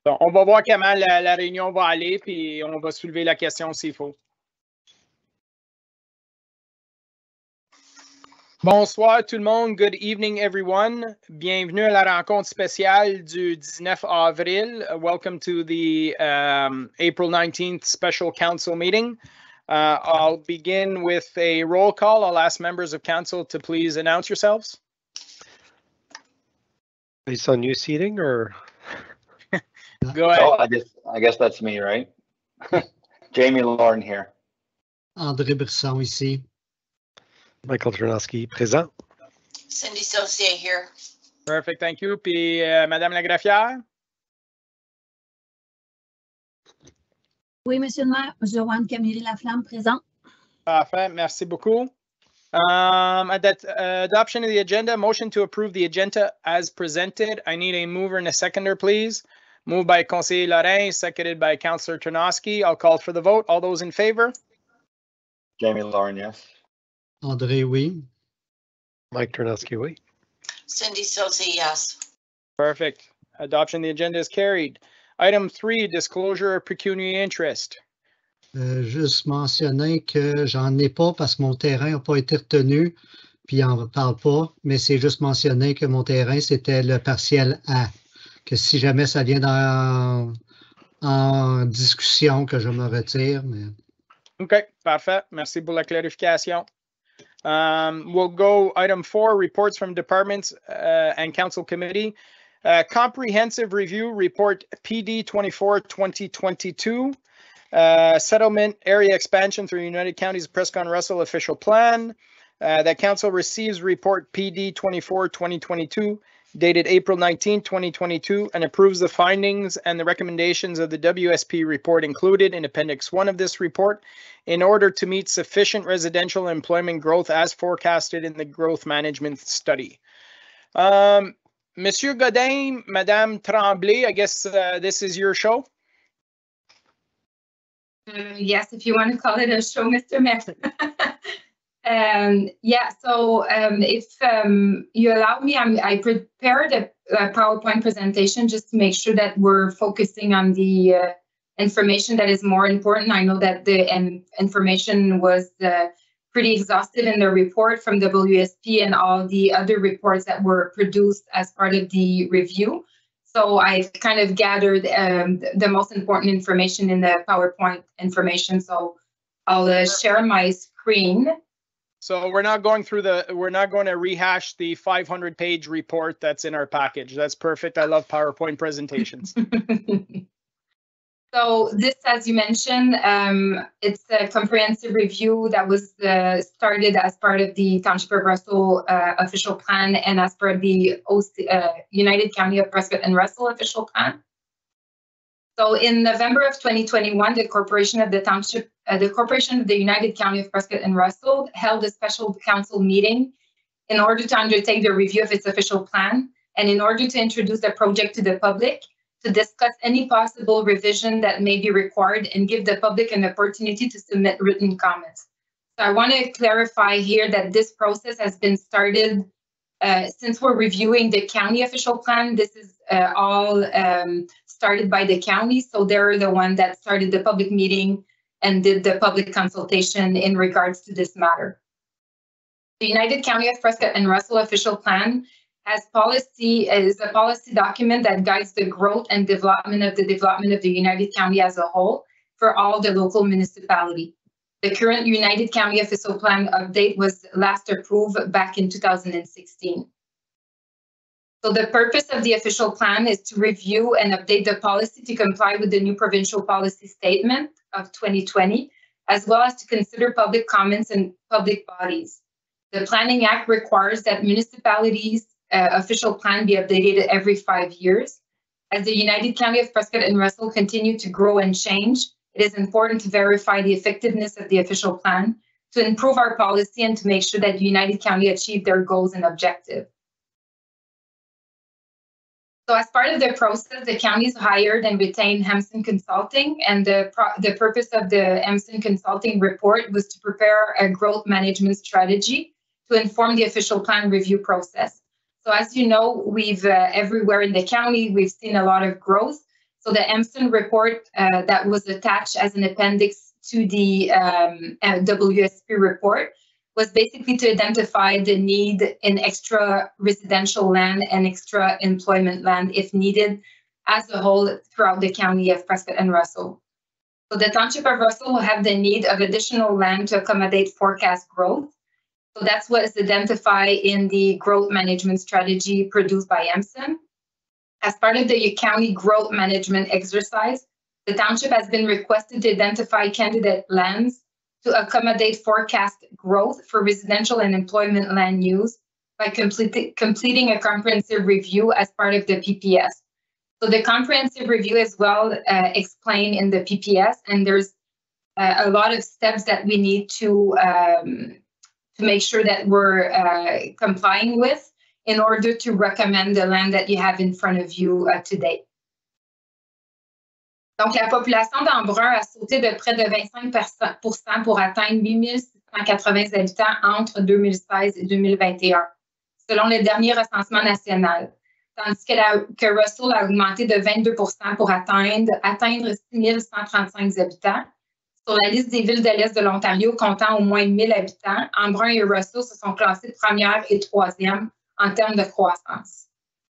Donc, on va voir comment la réunion va aller, puis on va soulever la question s'il faut. Bonsoir tout le monde. Good evening, everyone. Bienvenue à la rencontre spéciale du 19 avril. Welcome to the April 19th Special Council meeting. I'll begin with a roll call. I'll ask members of council to please announce yourselves. Based on new seating or? Go ahead. Oh, I guess that's me, right? Jamie Lauren here. André Brisson ici. Michael Ternowski, présent. Cindy Saucier here. Perfect, thank you. Puis Madame la greffière? Oui, Monsieur le maire, Joanne Camille Laflamme, présent. Parfait, merci beaucoup. Adoption of the agenda, motion to approve the agenda as presented. I need a mover and a seconder, please. Moved by Conseiller Lorrain, seconded by Councillor Ternowski. I'll call for the vote. All those in favor? Jamie Lauren, yes. André, oui. Mike Ternowski, oui. Cindy Saucier, yes. Perfect. Adoption of the agenda is carried. Item 3, disclosure of pecuniary interest. Juste mentionner que j'en ai pas parce que mon terrain n'a pas été retenu, puis on ne parle pas, mais c'est juste mentionner que mon terrain, c'était le partiel A. Que si jamais ça vient en discussion, que je me retire. Mais... OK, parfait. Merci pour la clarification. We'll go item 4, reports from departments and council committee. Comprehensive review report PD 24-2022. Settlement area expansion through United Counties Prescott and Russell official plan. That council receives report PD 24-2022 dated April 19, 2022 and approves the findings and the recommendations of the WSP report included in Appendix 1 of this report in order to meet sufficient residential employment growth as forecasted in the growth management study. Monsieur Godin, Madame Tremblay, I guess this is your show. Yes, if you want to call it a show, Mr. Mayor. If you allow me, I prepared a PowerPoint presentation just to make sure that we're focusing on the information that is more important. I know that the information was pretty exhaustive in the report from WSP and all the other reports that were produced as part of the review. So I've kind of gathered the most important information in the PowerPoint information. So I'll share my screen. So we're not going to rehash the 500-page report that's in our package. That's perfect. I love PowerPoint presentations. So this, as you mentioned, it's a comprehensive review that was started as part of the Township of Russell official plan and as per the United County of Prescott and Russell official plan. So in November of 2021, the Corporation of the United County of Prescott and Russell held a special council meeting in order to undertake the review of its official plan and in order to introduce the project to the public, to discuss any possible revision that may be required and give the public an opportunity to submit written comments. So I want to clarify here that this process has been started since we're reviewing the county official plan. This is all started by the county, so they're the one that started the public meeting and did the public consultation in regards to this matter. The United County of Prescott and Russell official plan is a policy document that guides the growth and development of the United County as a whole for all the local municipality. The current United County official plan update was last approved back in 2016. So the purpose of the official plan is to review and update the policy to comply with the new provincial policy statement of 2020, as well as to consider public comments and public bodies. The Planning Act requires that municipalities' official plan be updated every 5 years. As the United County of Prescott and Russell continue to grow and change, it is important to verify the effectiveness of the official plan, to improve our policy, and to make sure that the United County achieve their goals and objectives. So as part of the process, the counties hired and retained Hampson Consulting, and the purpose of the Hampson Consulting report was to prepare a growth management strategy to inform the official plan review process. So as you know, we've everywhere in the county, we've seen a lot of growth. So the EMSON report that was attached as an appendix to the WSP report was basically to identify the need in extra residential land and extra employment land if needed as a whole throughout the county of Prescott and Russell. So the Township of Russell will have the need of additional land to accommodate forecast growth. So that's what is identified in the growth management strategy produced by EMSON. As part of the county growth management exercise, the township has been requested to identify candidate lands to accommodate forecast growth for residential and employment land use by completing a comprehensive review as part of the PPS. So the comprehensive review is well explained in the PPS, and there's a lot of steps that we need to make sure that we're complying with in order to recommend the land that you have in front of you today. Donc, la population d'Embrun a sauté de près de 25% pour atteindre 8680 habitants entre 2016 et 2021, selon le dernier recensement national, tandis que Russell a augmenté de 22% pour atteindre 6135 habitants. Sur la liste des villes de l'Est de l'Ontario comptant au moins 1000 habitants, Embrun et Russell se sont classés première et troisième en termes de croissance.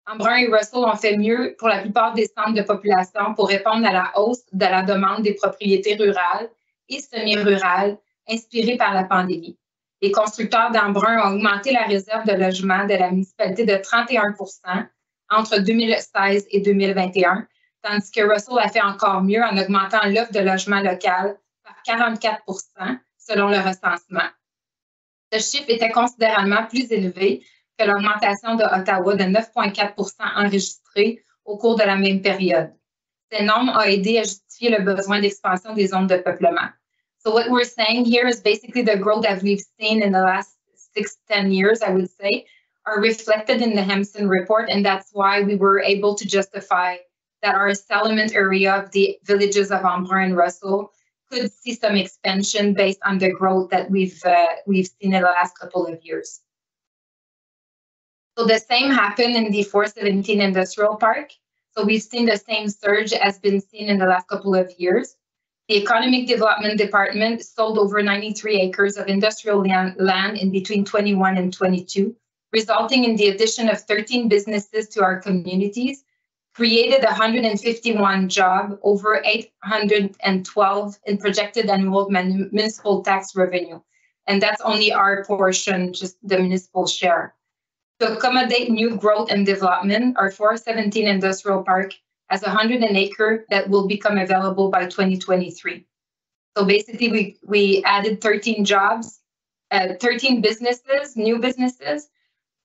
Embrun et Russell ont fait mieux pour la plupart des centres de population pour répondre à la hausse de la demande des propriétés rurales et semi-rurales inspirées par la pandémie. Les constructeurs d'Embrun ont augmenté la réserve de logement de la municipalité de 31% entre 2016 et 2021, tandis que Russell a fait encore mieux en augmentant l'offre de logement local par 44% selon le recensement. Ce chiffre était considérablement plus élevé que l'augmentation de Ottawa de 9,4% enregistrée au cours de la même période. Ces nombres ont aidé à justifier le besoin d'expansion des zones de peuplement. So what we're saying here is basically the growth that we've seen in the last 6-10 years, I would say, are reflected in the EMSON report, and that's why we were able to justify that our settlement area of the villages of Embrun and Russell could see some expansion based on the growth that we've seen in the last couple of years. So the same happened in the 417 Industrial Park. So we've seen the same surge as been seen in the last couple of years. The Economic Development Department sold over 93 acres of industrial land in between 21 and 22, resulting in the addition of 13 businesses to our communities, created 151 jobs, over 812 in projected annual municipal tax revenue. And that's only our portion, just the municipal share. To accommodate new growth and development, our 417 Industrial Park has 100 acres that will become available by 2023. So basically, we added 13 jobs, 13 businesses, new businesses,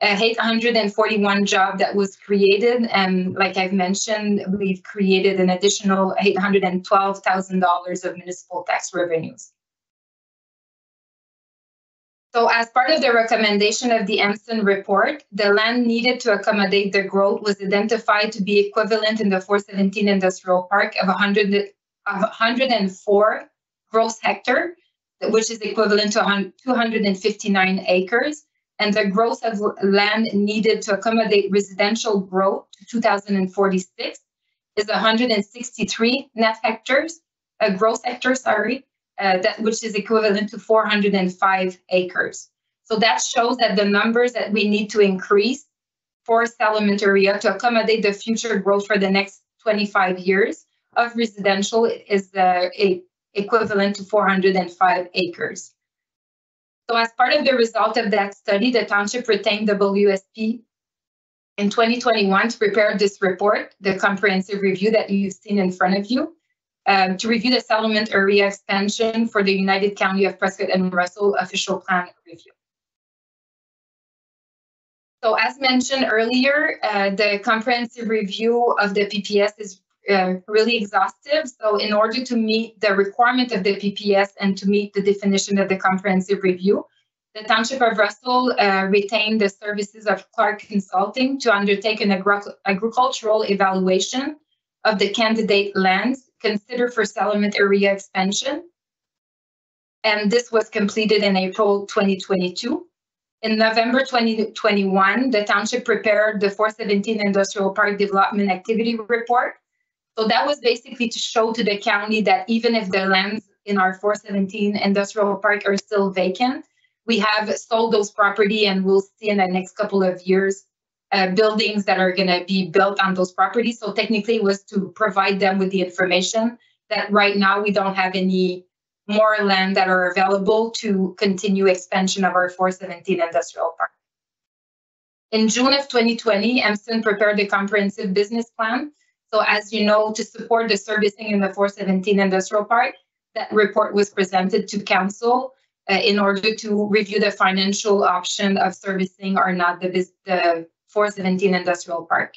841 jobs that was created. And like I've mentioned, we've created an additional $812,000 of municipal tax revenues. So as part of the recommendation of the EMSON report, the land needed to accommodate the growth was identified to be equivalent in the 417 Industrial Park of 104 gross hectare, which is equivalent to 259 acres. And the growth of land needed to accommodate residential growth to 2046 is 163 net hectares, gross hectares, sorry. Which is equivalent to 405 acres. So that shows that the numbers that we need to increase for settlement area to accommodate the future growth for the next 25 years of residential is equivalent to 405 acres. So as part of the result of that study, the township retained WSP in 2021 to prepare this report, the comprehensive review that you've seen in front of you. To review the settlement area expansion for the United County of Prescott and Russell official plan review. So as mentioned earlier, the comprehensive review of the PPS is really exhaustive. So in order to meet the requirement of the PPS and to meet the definition of the comprehensive review, the Township of Russell retained the services of Clark Consulting to undertake an agricultural evaluation of the candidate lands considered for settlement area expansion. And this was completed in April 2022. In November 2021, the township prepared the 417 Industrial Park Development Activity Report So that was basically to show to the county that even if the lands in our 417 industrial park are still vacant, we have sold those property, and we'll see in the next couple of years buildings that are going to be built on those properties. So technically it was to provide them with the information that right now we don't have any more land that are available to continue expansion of our 417 industrial park. In June of 2020, EMSON prepared a comprehensive business plan. So as you know, to support the servicing in the 417 industrial park, that report was presented to council in order to review the financial option of servicing or not the 417 industrial park.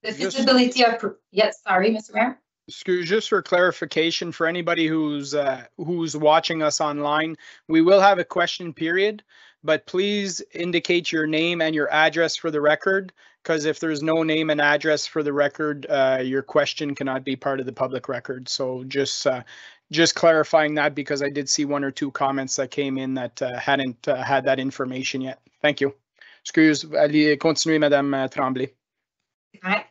The feasibility of, yes, sorry, Mr. Mayor. Excuse, just for clarification for anybody who's watching us online, we will have a question period, but please indicate your name and your address for the record, because if there's no name and address for the record, your question cannot be part of the public record. So just clarifying that, because I did see one or two comments that came in that hadn't had that information yet. Thank you. Excuse, allez continuer, Madame Tremblay. Right.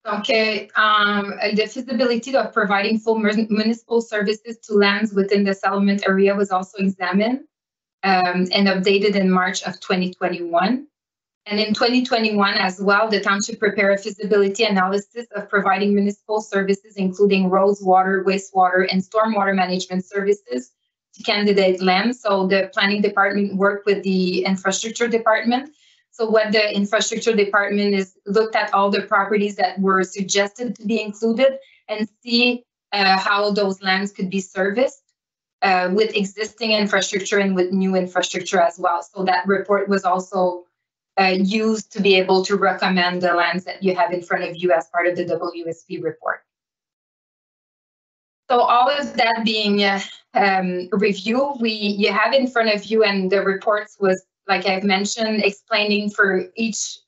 Donc, the feasibility of providing full municipal services to lands within the settlement area was also examined and updated in March of 2021. And in 2021 as well, the township prepared a feasibility analysis of providing municipal services, including roads, water, wastewater, and stormwater management services to candidate lands. So the planning department worked with the infrastructure department. So what the infrastructure department is looked at all the properties that were suggested to be included and see how those lands could be serviced with existing infrastructure and with new infrastructure as well. So that report was also used to be able to recommend the lands that you have in front of you as part of the WSP report. So all of that being reviewed, you have in front of you, and the reports was, like I've mentioned, explaining for each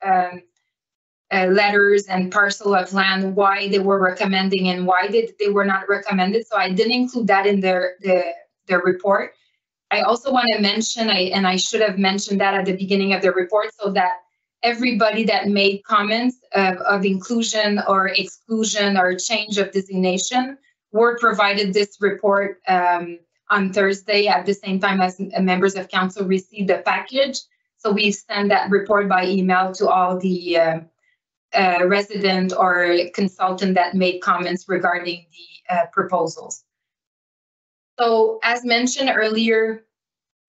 letters and parcel of land why they were recommending and why they were not recommended. So I didn't include that in the report. I also want to mention, and I should have mentioned that at the beginning of the report, so that everybody that made comments of inclusion or exclusion or change of designation were provided this report on Thursday at the same time as members of council received the package. So we send that report by email to all the resident or consultant that made comments regarding the proposals. So as mentioned earlier,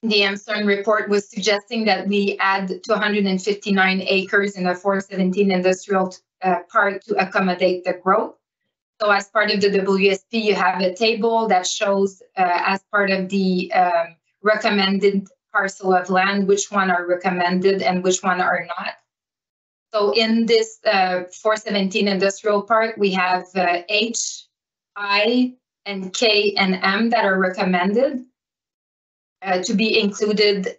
the EMSON report was suggesting that we add 259 acres in the 417 industrial park to accommodate the growth. So as part of the WSP, you have a table that shows as part of the recommended parcel of land, which one are recommended and which one are not. So in this 417 industrial park, we have H, I, and K and M that are recommended to be included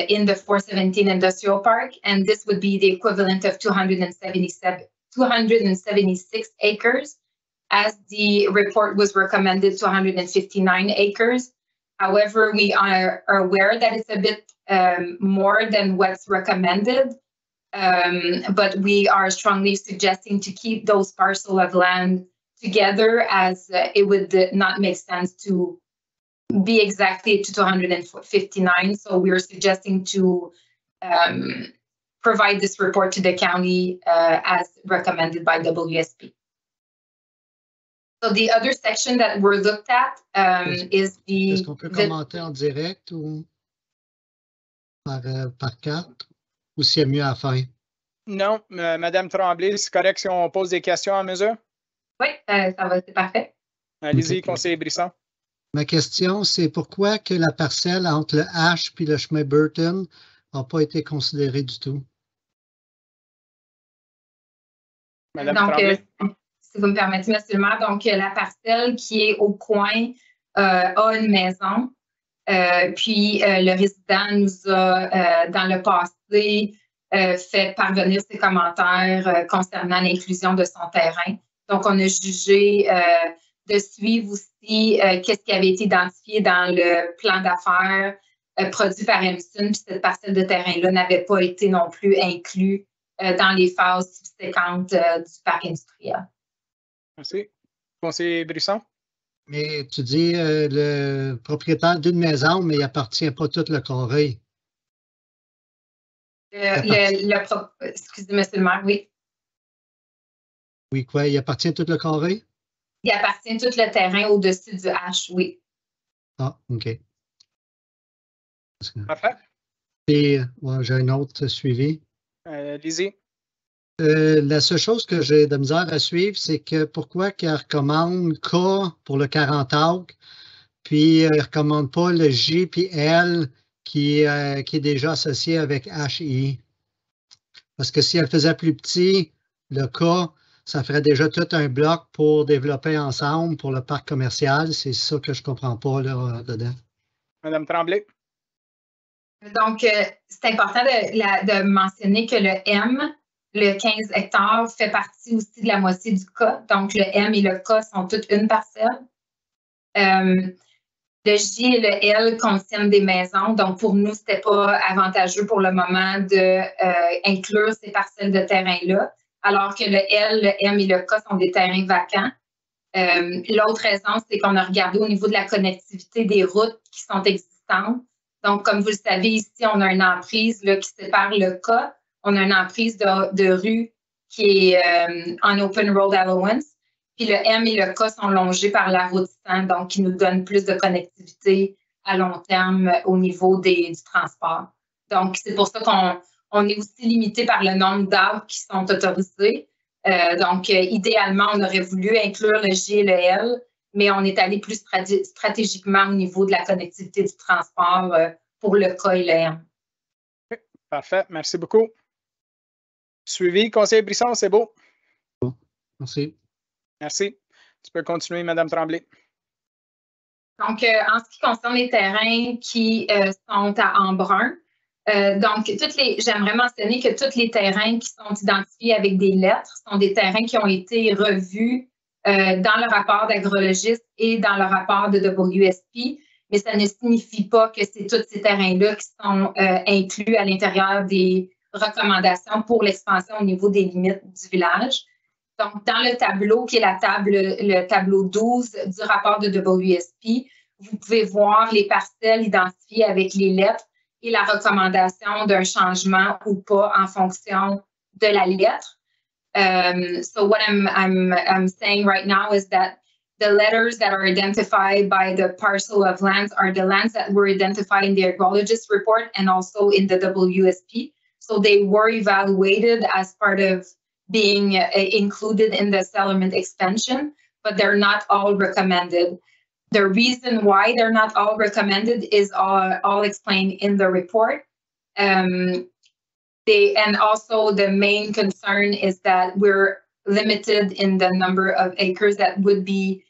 in the 417 industrial park. And this would be the equivalent of 276 acres. As the report was recommended 259 acres. However, we are aware that it's a bit more than what's recommended, but we are strongly suggesting to keep those parcels of land together, as it would not make sense to be exactly to 259. So we're suggesting to provide this report to the county as recommended by WSP. So the other section that we're looked at is the... Est-ce qu'on peut commenter en direct ou par carte, ou s'il y a mieux à faire? Non, Madame Tremblay, c'est correct si on pose des questions à mesure? Oui, ça va, c'est parfait. Allez-y, conseiller Brisson. Ma question, c'est pourquoi que la parcelle entre le H et le chemin Burton n'a pas été considérée du tout? Madame Donc, Tremblay. si vous me permettez, monsieur le maire, donc la parcelle qui est au coin a une maison. Puis le résident nous a, dans le passé, fait parvenir ses commentaires concernant l'inclusion de son terrain. Donc, on a jugé de suivre aussi qu'est-ce qui avait été identifié dans le plan d'affaires produit par EMSON. Puis cette parcelle de terrain-là n'avait pas été non plus inclus dans les phases subséquentes du parc industriel. Merci. Conseiller Brisson? Mais tu dis le propriétaire d'une maison, mais il appartient pas tout le carré. Excusez, monsieur le maire, oui. Oui, quoi? Il appartient tout le carré? Il appartient tout le terrain au-dessus du H, oui. Ah, OK. Parfait. Et ouais, j'ai un autre suivi. Lizzie? La seule chose que j'ai de misère à suivre, c'est que pourquoi qu'elle recommande K pour le 40 acres, puis elle ne recommande pas le J puis L qui est déjà associé avec HI. Parce que si elle faisait plus petit, le K, ça ferait déjà tout un bloc pour développer ensemble pour le parc commercial. C'est ça que je ne comprends pas là, dedans. Madame Tremblay? Donc, c'est important de mentionner que le M, le 15 hectares, fait partie aussi de la moitié du K. Donc, le M et le K sont toutes une parcelle. Le J et le L contiennent des maisons. Donc, pour nous, ce n'était pas avantageux pour le moment d'inclure ces parcelles de terrain-là, alors que le L, le M et le K sont des terrains vacants. L'autre raison, c'est qu'on a regardé au niveau de la connectivité des routes qui sont existantes. Donc, comme vous le savez, ici, on a une emprise là, qui sépare le K. On a une emprise de rue qui est en Open Road Allowance. Puis le M et le K sont longés par la route 100, donc qui nous donne plus de connectivité à long terme au niveau du transport. Donc, c'est pour ça qu'on est aussi limité par le nombre d'arbres qui sont autorisés. Donc, idéalement, on aurait voulu inclure le J et le L, mais on est allé plus stratégiquement au niveau de la connectivité du transport pour le K et le M. Okay. Parfait. Merci beaucoup. Suivi. Conseiller Brisson, c'est beau. Merci. Merci. Tu peux continuer, Madame Tremblay. Donc, en ce qui concerne les terrains qui sont en brun, donc, j'aimerais mentionner que tous les terrains qui sont identifiés avec des lettres sont des terrains qui ont été revus dans le rapport d'agrologiste et dans le rapport de WSP, mais ça ne signifie pas que c'est tous ces terrains-là qui sont inclus à l'intérieur des recommandations pour l'expansion au niveau des limites du village. Donc, dans le tableau, qui est le tableau 12 du rapport de WSP, vous pouvez voir les parcelles identifiées avec les lettres et la recommandation d'un changement ou pas en fonction de la lettre. So what I'm saying right now is that the letters that are identified by the parcel of lands are the lands that were identified in the agrologist report and also in the WSP. So they were evaluated as part of being included in the settlement expansion, but they're not all recommended. The reason why they're not all recommended is all explained in the report. And also the main concern is that we're limited in the number of acres that would be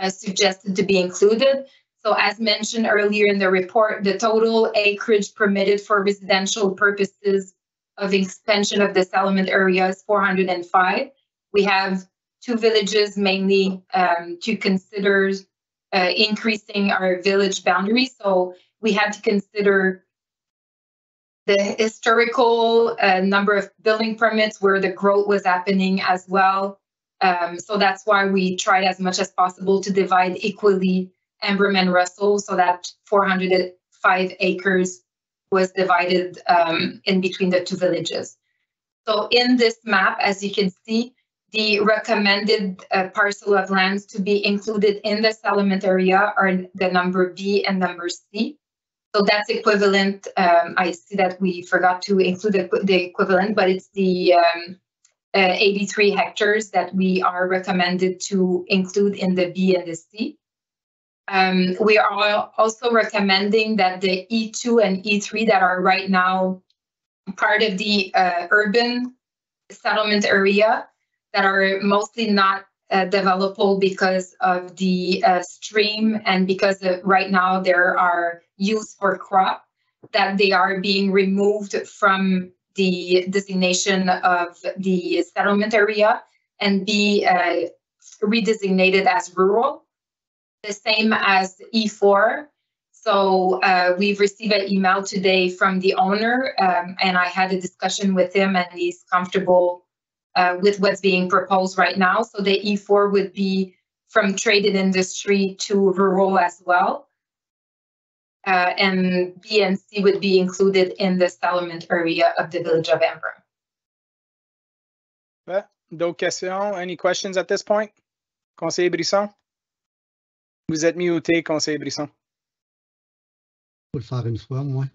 suggested to be included. So as mentioned earlier in the report, the total acreage permitted for residential purposes of expansion of the settlement area is 405. We have 2 villages mainly to consider increasing our village boundaries. So we had to consider the historical number of building permits where the growth was happening as well. So that's why we tried as much as possible to divide equally Embrun and Russell so that 405 acres was divided in between the 2 villages. So in this map, as you can see, the recommended parcel of lands to be included in the settlement area are the number B and number C. So that's equivalent. I see that we forgot to include the equivalent, but it's the 83 hectares that we are recommended to include in the B and the C. We are also recommending that the E2 and E3 that are right now part of the urban settlement area that are mostly not developable because of the stream and because right now there are use for crop, that they are being removed from the designation of the settlement area and be redesignated as rural. The same as E4. So we've received an email today from the owner and I had a discussion with him and he's comfortable with what's being proposed right now. So the E4 would be from traded industry to rural as well. And B and C would be included in the settlement area of the village of Embrun. D'autres questions? Any questions at this point? Conseiller Brisson? Vous êtes muté, conseiller Brisson. Faut le faire une fois, moi.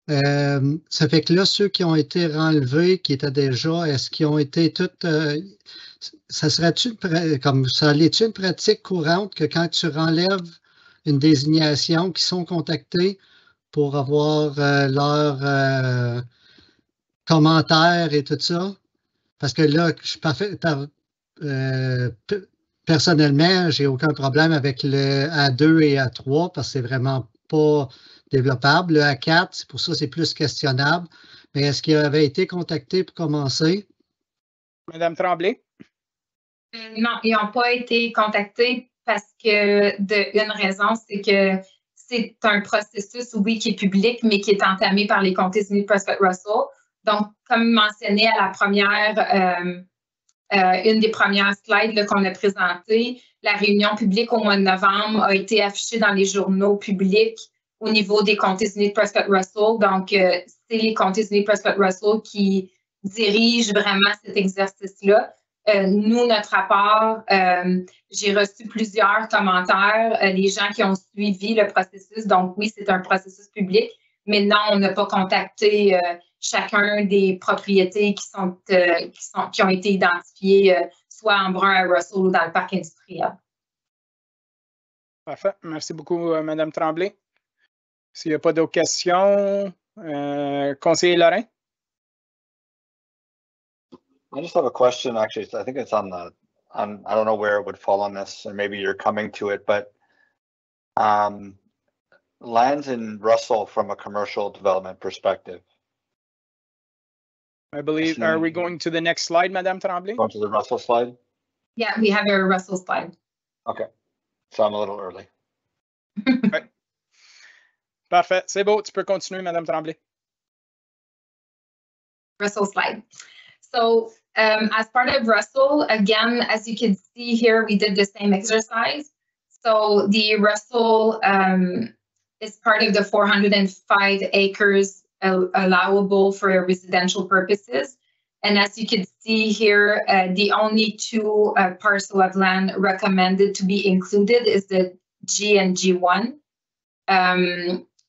Ça fait que là, ceux qui ont été renlevés, qui étaient déjà, est-ce qu'ils ont été toutes... ça serait-tu comme ça allait-tu une pratique courante que quand tu renlèves une désignation, qui sont contactés pour avoir leurs commentaires et tout ça? Parce que là, je suis parfait... personnellement, j'ai aucun problème avec le A2 et A3 parce que c'est vraiment pas développable. Le A4, c'est pour ça c'est plus questionnable. Mais est-ce qu'il avait été contacté pour commencer? Madame Tremblay? Non, ils n'ont pas été contactés parce que une raison, c'est que c'est un processus, oui, qui est public, mais qui est entamé par les comtés unis de Prescott-Russell. Donc, comme mentionné à la première, une des premières slides qu'on a présentées, la réunion publique au mois de novembre a été affichée dans les journaux publics au niveau des comtés unis de Prescott-Russell. Donc, c'est les comtés unis de Prescott-Russell qui dirigent vraiment cet exercice-là. Nous, notre rapport, j'ai reçu plusieurs commentaires, les gens qui ont suivi le processus. Donc, oui, c'est un processus public, mais non, on n'a pas contacté chacun des propriétés qui ont été identifiées, soit en Brun à Russell ou dans le parc industriel. Parfait. Merci beaucoup, Madame Tremblay. S'il n'y a pas d'autres questions, conseiller Lorrain? I just have a question, actually. I think it's on I don't know where it would fall on this, and maybe you're coming to it, but lands in Russell from a commercial development perspective. I believe, are we going to the next slide, Madame Tremblay? Going to the Russell slide? Yeah, we have a Russell slide. Okay, so I'm a little early. Ouais. Parfait, c'est beau, tu peux continuer, Madame Tremblay. Russell slide. So as part of Russell, again, as you can see here, we did the same exercise. So the Russell is part of the 405 acres allowable for residential purposes. And as you can see here, the only two parcel of land recommended to be included is the G and G1.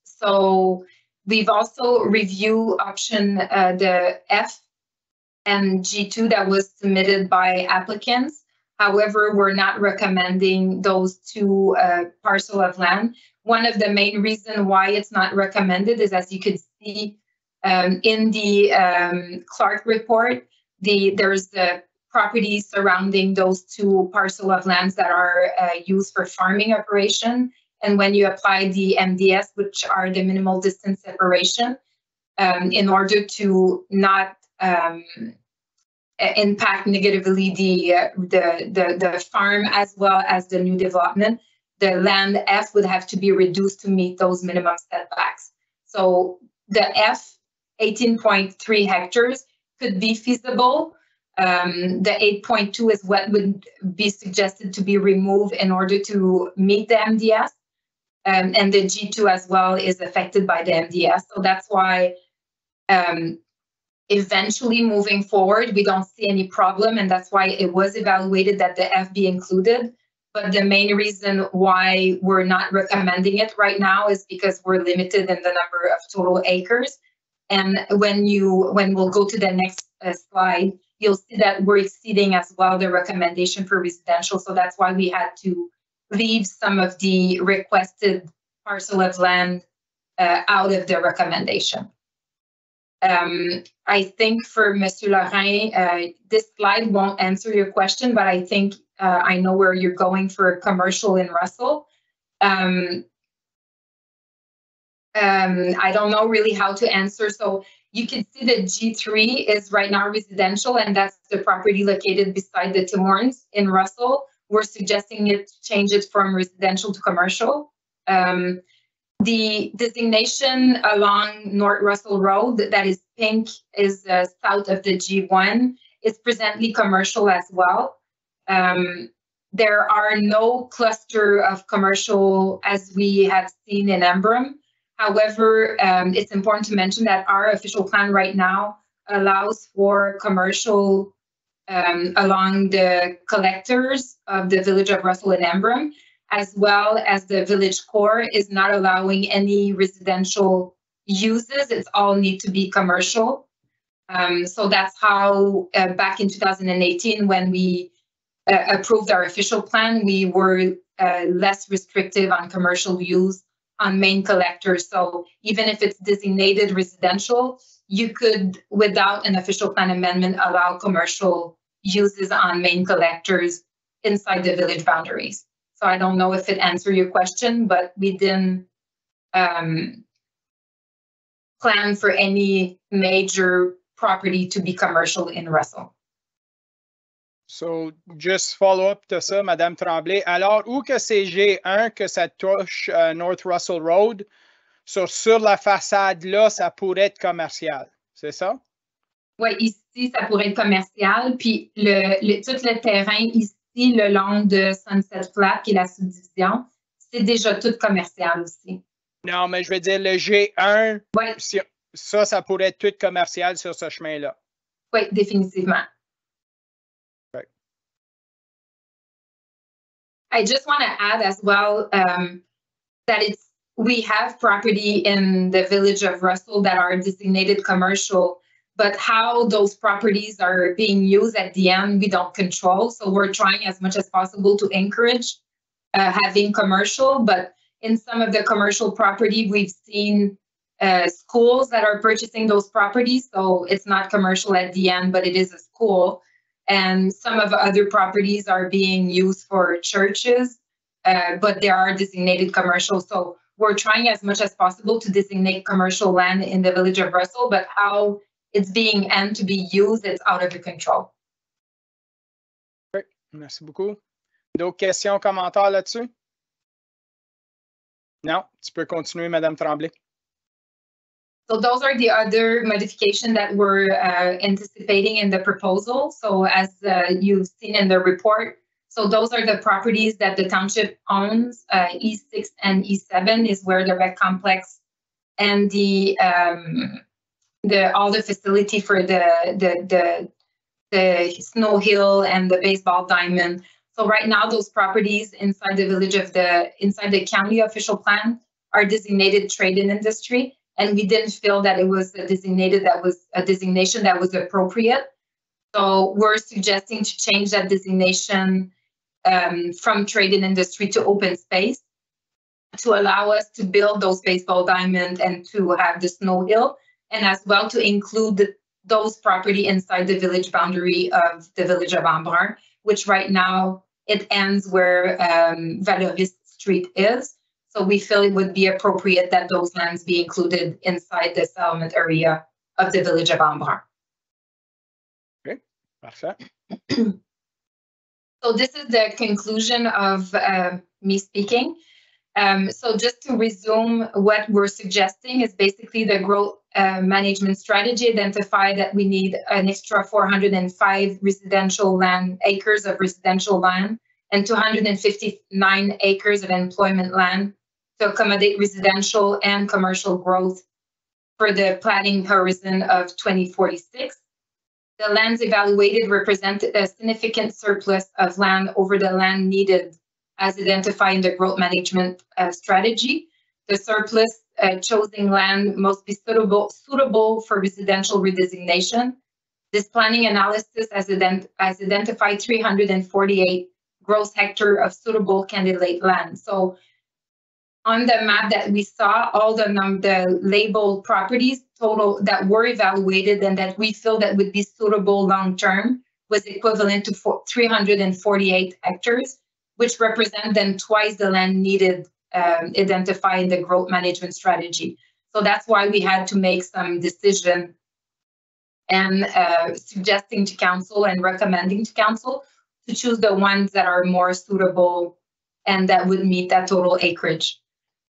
So we've also reviewed option the F and G2 that was submitted by applicants. However, we're not recommending those two parcel of land. One of the main reasons why it's not recommended is, as you could see in the Clark report, there's the properties surrounding those two parcel of lands that are used for farming operation. And when you apply the MDS, which are the minimal distance separation, in order to not impact negatively the farm as well as the new development, the land F would have to be reduced to meet those minimum setbacks. So the F, 18.3 hectares, could be feasible. The 8.2 is what would be suggested to be removed in order to meet the MDS. And the G2 as well is affected by the MDS. So that's why eventually moving forward, we don't see any problem. And that's why it was evaluated that the F be included. But the main reason why we're not recommending it right now is because we're limited in the number of total acres. And when we'll go to the next slide, you'll see that we're exceeding as well the recommendation for residential. So that's why we had to leave some of the requested parcel of land out of the recommendation. I think for Monsieur Lorrain, this slide won't answer your question, but I think I know where you're going for commercial in Russell. I don't know really how to answer. So you can see that G3 is right now residential, and that's the property located beside the Tim Hortons in Russell. We're suggesting it change it from residential to commercial. The designation along North Russell Road, that is pink, is south of the G1, it's presently commercial as well. There are no cluster of commercial as we have seen in Emblem. However, it's important to mention that our official plan right now allows for commercial along the collectors of the village of Russell and Emblem, as well as the village core is not allowing any residential uses. It's all need to be commercial. So that's how back in 2018, when we approved our official plan, we were less restrictive on commercial use on main collectors. So even if it's designated residential, you could, without an official plan amendment, allow commercial uses on main collectors inside the village boundaries. So I don't know if it answered your question, but we didn't plan for any major property to be commercial in Russell. So, just follow-up de ça, Madame Tremblay. Alors, où que c'est G1 que ça touche North Russell Road, sur la façade là, ça pourrait être commercial, c'est ça? Oui, ici, ça pourrait être commercial. Puis, tout le terrain ici, le long de Sunset Flat, qui est la subdivision, c'est déjà tout commercial aussi. Non, mais je veux dire, le G1, ouais. Ça pourrait être tout commercial sur ce chemin-là. Oui, définitivement. I just want to add as well that we have property in the village of Russell that are designated commercial, but how those properties are being used at the end, we don't control. So we're trying as much as possible to encourage having commercial, but in some of the commercial property, we've seen schools that are purchasing those properties. So it's not commercial at the end, but it is a school. And some of the other properties are being used for churches, but they are designated commercial. So we're trying as much as possible to designate commercial land in the village of Russell, but how it's being and to be used, it's out of your control. Okay. Merci beaucoup. D'autres questions, commentaires là-dessus? Non, tu peux continuer, Madame Tremblay. So those are the other modifications that we're anticipating in the proposal. So as you've seen in the report, so those are the properties that the township owns. E6 and E7 is where the rec complex and all the facility for the snow hill and the baseball diamond. So right now, those properties inside the village inside the county official plan are designated trade and industry. And we didn't feel that it was a designation that was appropriate. So we're suggesting to change that designation from trade and industry to open space to allow us to build those baseball diamonds and to have the snow hill, and as well to include those property inside the village boundary of the village of Embrun, which right now it ends where Valoris Street is. So we feel it would be appropriate that those lands be included inside the settlement area of the village of Embrun. Okay, parfait. So this is the conclusion of me speaking. So just to resume, what we're suggesting is basically the growth management strategy identified that we need an extra 405 acres of residential land and 259 acres of employment land to accommodate residential and commercial growth for the planning horizon of 2046. The lands evaluated represent a significant surplus of land over the land needed as identified in the growth management strategy. The surplus chosen land must be suitable for residential redesignation. This planning analysis has identified 348 gross hectares of suitable candidate land. So on the map that we saw, all the labeled properties total that were evaluated and that we feel that would be suitable long-term was equivalent to 348 hectares, which represent then twice the land needed identified in the growth management strategy. So that's why we had to make some decision and suggesting to council and recommending to council to choose the ones that are more suitable and that would meet that total acreage.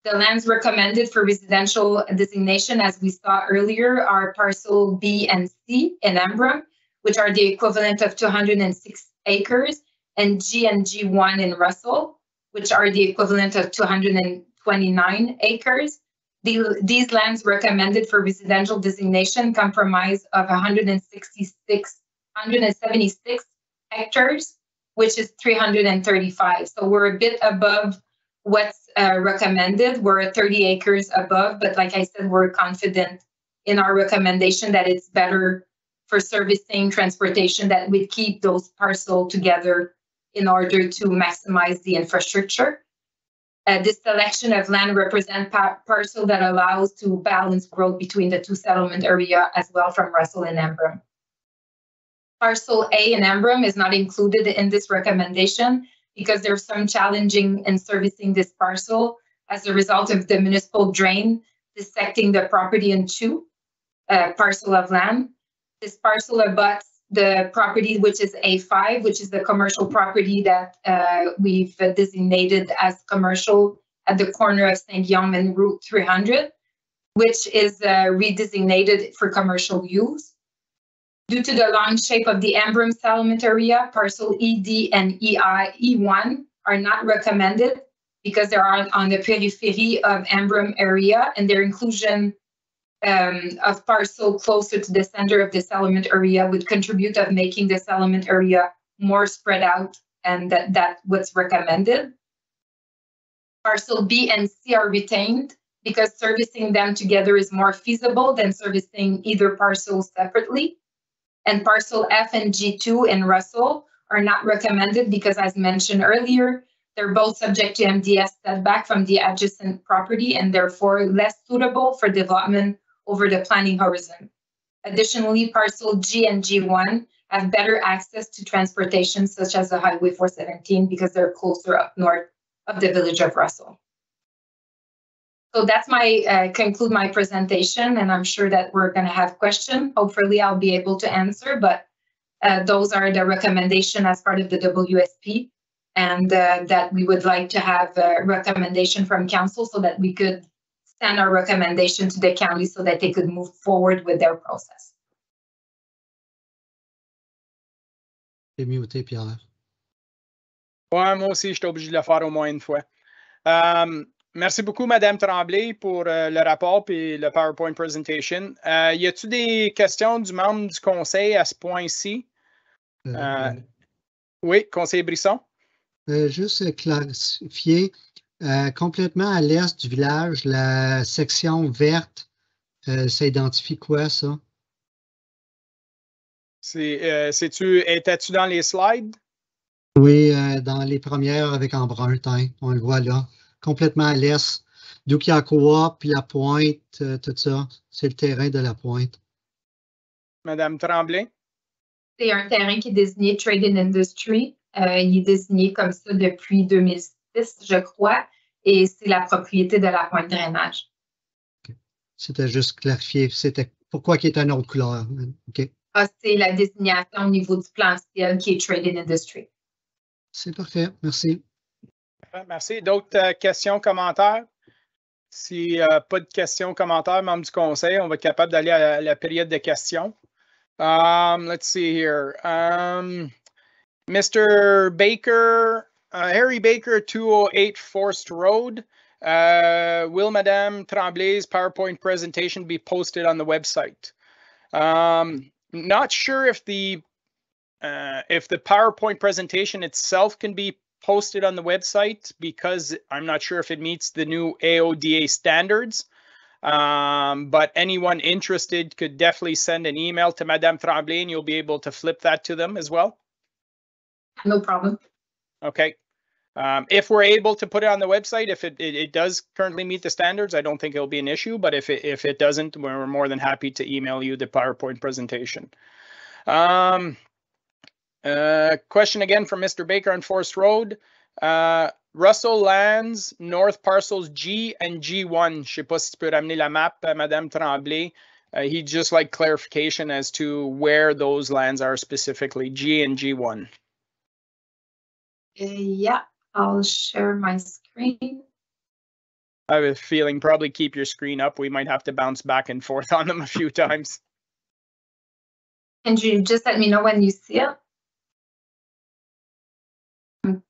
The lands recommended for residential designation, as we saw earlier, are parcel B and C in Embrun, which are the equivalent of 206 acres, and G and G1 in Russell, which are the equivalent of 229 acres. These lands recommended for residential designation comprise of 176 hectares, which is 335. So we're a bit above what's recommended. We're at 30 acres above, but like I said, we're confident in our recommendation that it's better for servicing transportation, that we keep those parcels together in order to maximize the infrastructure. This selection of land represents parcel that allows to balance growth between the two settlement area as well from Russell and Embrun. Parcel A in Embrun is not included in this recommendation because there's some challenging in servicing this parcel as a result of the municipal drain dissecting the property in two parcel of land. This parcel abuts the property, which is A5, which is the commercial property that we've designated as commercial at the corner of Saint-Guillaume and Route 300, which is redesignated for commercial use. Due to the long shape of the Embrun settlement area, parcel ED and E1 are not recommended because they are on the periphery of Embrun area, and their inclusion of parcel closer to the center of the settlement area would contribute of making the settlement area more spread out, and that's what's recommended. Parcel B and C are retained because servicing them together is more feasible than servicing either parcel separately. And parcel F and G2 in Russell are not recommended because, as mentioned earlier, they're both subject to MDS setback from the adjacent property and therefore less suitable for development over the planning horizon. Additionally, parcel G and G1 have better access to transportation such as the Highway 417 because they're closer up north of the village of Russell. So that's my conclude my presentation, and I'm sure that we're going to have questions. Hopefully I'll be able to answer, but those are the recommendation as part of the WSP, and that we would like to have a recommendation from council so that we could send our recommendation to the county so that they could move forward with their process. T'es muté, Pierre. Ouais, moi aussi, je suis obligé de le faire au moins une fois. Merci beaucoup, Madame Tremblay, pour le rapport et le PowerPoint presentation. Y a-t-il des questions du membre du conseil à ce point-ci? Oui, conseiller Brisson. Juste clarifier, complètement à l'est du village, la section verte, ça identifie quoi, ça? Étais-tu dans les slides? Oui, dans les premières avec en brun teint, on le voit là. Complètement à l'est, d'où qu'il y a Coop, puis la pointe, tout ça. C'est le terrain de la pointe. Madame Tremblay? C'est un terrain qui est désigné Trade and Industry. Il est désigné comme ça depuis 2006, je crois, et c'est la propriété de la pointe drainage. Okay. C'était juste clarifier. C'était pourquoi il est une autre couleur. Okay. Ah, c'est la désignation au niveau du plan ciel qui est Trade and Industry. C'est parfait. Merci. Merci. D'autres questions, commentaires? S'il n'y a pas de questions, commentaires, membres du conseil, on va être capable d'aller à la période de questions. Let's see here. Mr. Baker, Harry Baker, 208 Forest Road. Will Madame Tremblay's PowerPoint presentation be posted on the website? Not sure if the PowerPoint presentation itself can be posted on the website because I'm not sure if it meets the new AODA standards. But anyone interested could definitely send an email to Madame Tremblay and you'll be able to flip that to them as well. No problem. Okay. If we're able to put it on the website, if it does currently meet the standards, I don't think it'll be an issue. But if it doesn't, we're more than happy to email you the PowerPoint presentation. Question again from Mr. Baker on Forest Road. Russell lands north parcels G and G1. Je sais pas si tu peux ramener la map, Madame Tremblay. He'd just like clarification as to where those lands are specifically, G and G1. Yeah, I'll share my screen. I have a feeling probably keep your screen up. We might have to bounce back and forth on them a few times. Can you just let me know when you see it? I'm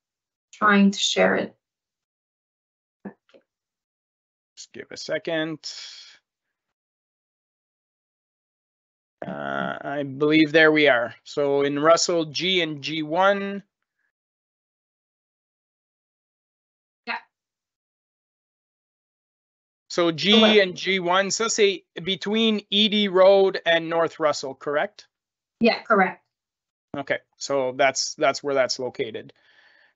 trying to share it. Just give a second. I believe there we are. So in Russell, G and G1. Yeah. So G and G1, ça c'est between Edie Road and North Russell, correct? Yeah, correct. Okay, so that's where that's located.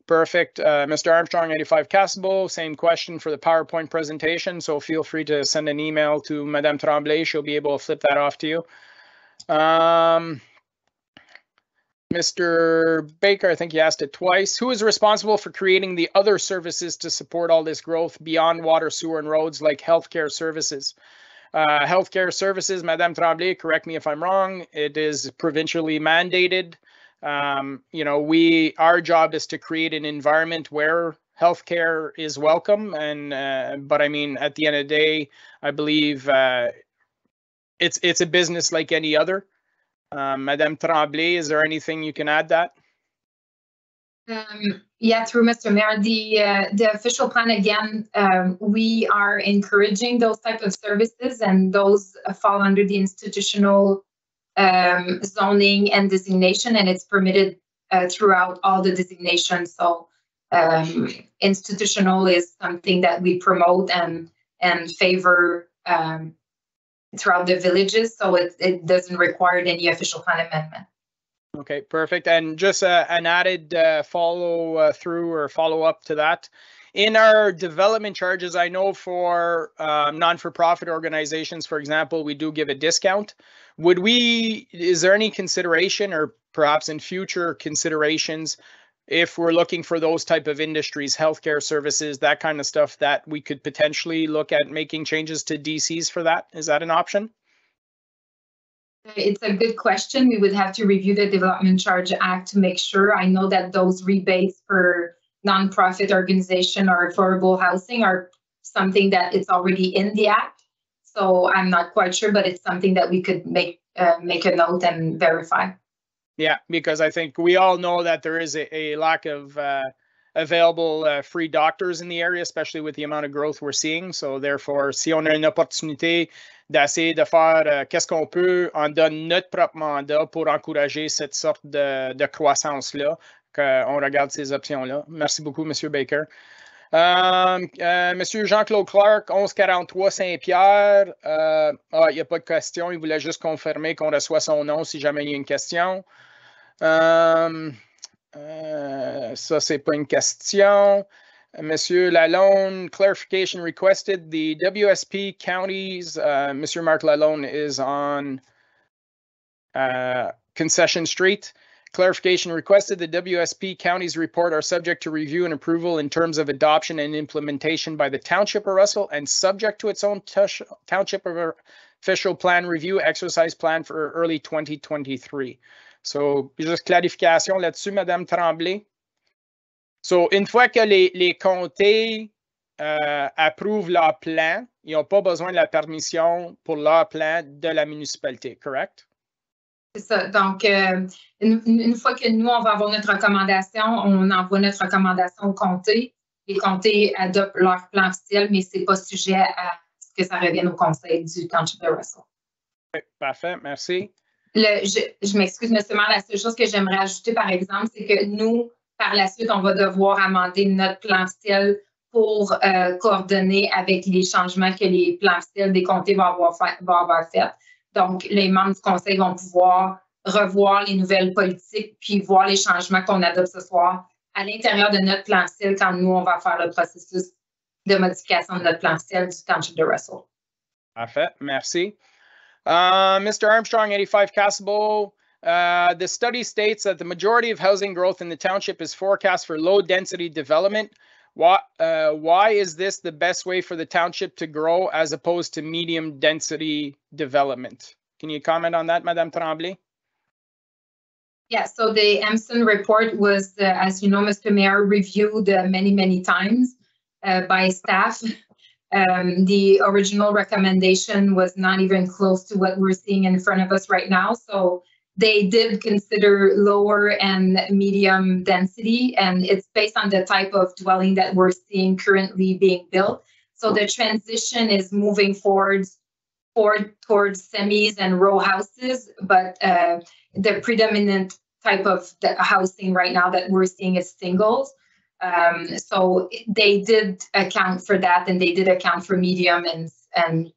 Perfect. Mr. Armstrong, 85 Castable, same question for the PowerPoint presentation. So feel free to send an email to Madame Tremblay. She'll be able to flip that off to you. Mr. Baker, I think you asked it twice. Who is responsible for creating the other services to support all this growth beyond water, sewer, and roads, like healthcare services? Healthcare services, Madame Tremblay, correct me if I'm wrong, it is provincially mandated. Our job is to create an environment where healthcare is welcome. But I mean, at the end of the day, I believe it's a business like any other. Madame Tremblay, is there anything you can add that? Yeah, through Mr. Mayor, the official plan, again, we are encouraging those type of services, and those fall under the institutional zoning and designation, and it's permitted throughout all the designations. So institutional is something that we promote and favor throughout the villages, so it doesn't require any official plan amendment. Okay, perfect. And just an added follow through or follow up to that. In our development charges, I know for non-for-profit organizations, for example, we do give a discount. Is there any consideration, or perhaps in future considerations, if we're looking for those type of industries, healthcare services, that kind of stuff, that we could potentially look at making changes to DCs for that? Is that an option? It's a good question. We would have to review the Development Charge Act to make sure. I know that those rebates for nonprofit organization or affordable housing are something that it's already in the act. So I'm not quite sure, but it's something that we could make a note and verify. Yeah, because I think we all know that there is a lack of available free doctors in the area, especially with the amount of growth we're seeing. So therefore, si on a une opportunité d'essayer de faire qu'est-ce qu'on peut, on donne notre propre mandat pour encourager cette sorte de croissance-là, qu'on regarde ces options-là. Merci beaucoup, M. Baker. Monsieur Jean-Claude Clark, 1143 Saint-Pierre. Il n'y a pas de question. Il voulait juste confirmer qu'on reçoit son nom si jamais il y a une question. Ça, c'est pas une question. Monsieur Lalonde, clarification requested. The WSP counties, Monsieur Mark Lalonde is on Concession Street. Clarification requested. The WSP counties report are subject to review and approval in terms of adoption and implementation by the Township of Russell, and subject to its own Township official plan review exercise plan for early 2023. So, juste clarification là-dessus, Madame Tremblay. So, une fois que les comtés approuvent leur plan, ils n'ont pas besoin de la permission pour leur plan de la municipalité, correct? C'est ça. Donc, une fois que nous, on va avoir notre recommandation, on envoie notre recommandation au comté. Les comtés adoptent leur plan officiel, mais ce n'est pas sujet à ce que ça revienne au conseil du Township de Russell. Okay, parfait, merci. Je m'excuse, M. Maire, la seule chose que j'aimerais ajouter, par exemple, c'est que nous, par la suite, on va devoir amender notre plan officiel pour coordonner avec les changements que les plans officiels des comtés vont avoir fait. Donc, les membres du conseil vont pouvoir revoir les nouvelles politiques puis voir les changements qu'on adopte ce soir à l'intérieur de notre plan officiel quand nous, on va faire le processus de modification de notre plan officiel du Township de Russell. Parfait, merci. Mr. Armstrong, 85 Castable. The study states that the majority of housing growth in the township is forecast for low density development. Why is this the best way for the township to grow as opposed to medium density development? Can you comment on that, Madame Tremblay? Yeah, so the Emerson report was, as you know, Mr. Mayor, reviewed many, many times by staff. The original recommendation was not even close to what we're seeing in front of us right now. So they did consider lower and medium density, and it's based on the type of dwelling that we're seeing currently being built. So the transition is moving towards semis and row houses, but the predominant type of the housing right now that we're seeing is singles. So they did account for that, and they did account for medium and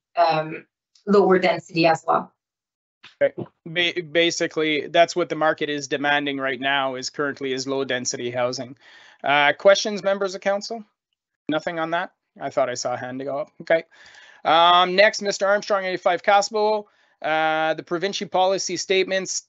lower density as well. Okay. Basically, that's what the market is demanding right now, is currently is low density housing. Questions, members of council? Nothing on that? I thought I saw a hand go up. Okay. Next, Mr. Armstrong, 85 Casbo. The provincial policy statements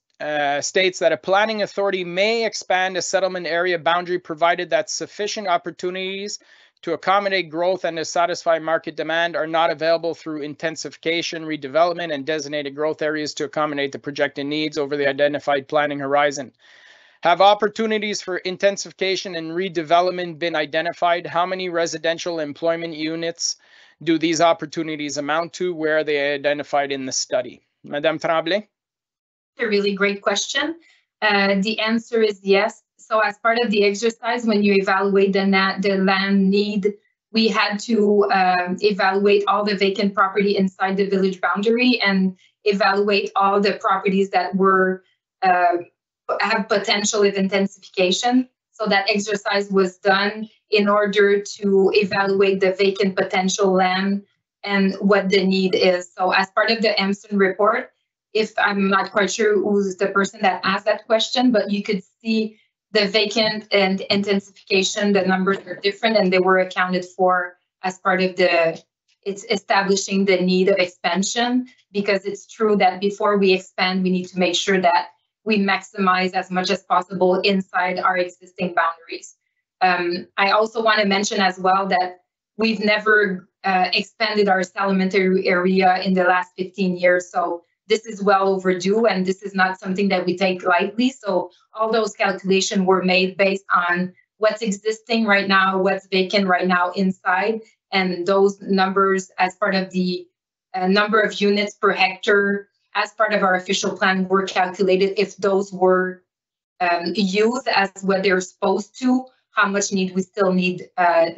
states that a planning authority may expand a settlement area boundary provided that sufficient opportunities to accommodate growth and to satisfy market demand are not available through intensification, redevelopment, and designated growth areas to accommodate the projected needs over the identified planning horizon. Have opportunities for intensification and redevelopment been identified? How many residential employment units do these opportunities amount to? Where are they identified in the study? Madame Tremblay? A really great question. The answer is yes. So as part of the exercise, when you evaluate the land need, we had to evaluate all the vacant property inside the village boundary and evaluate all the properties that were have potential of intensification. So that exercise was done in order to evaluate the vacant potential land and what the need is. So as part of the Emerson report, if I'm not quite sure who's the person that asked that question, but you could see the vacant and intensification, the numbers are different, and they were accounted for as part of it's establishing the need of expansion, because it's true that before we expand, we need to make sure that we maximize as much as possible inside our existing boundaries. I also want to mention as well that we've never expanded our supplementary area in the last 15 years. So this is well overdue, and this is not something that we take lightly. So all those calculations were made based on what's existing right now, what's vacant right now inside, and those numbers as part of the number of units per hectare as part of our official plan were calculated. If those were used as what they're supposed to, how much need we still need out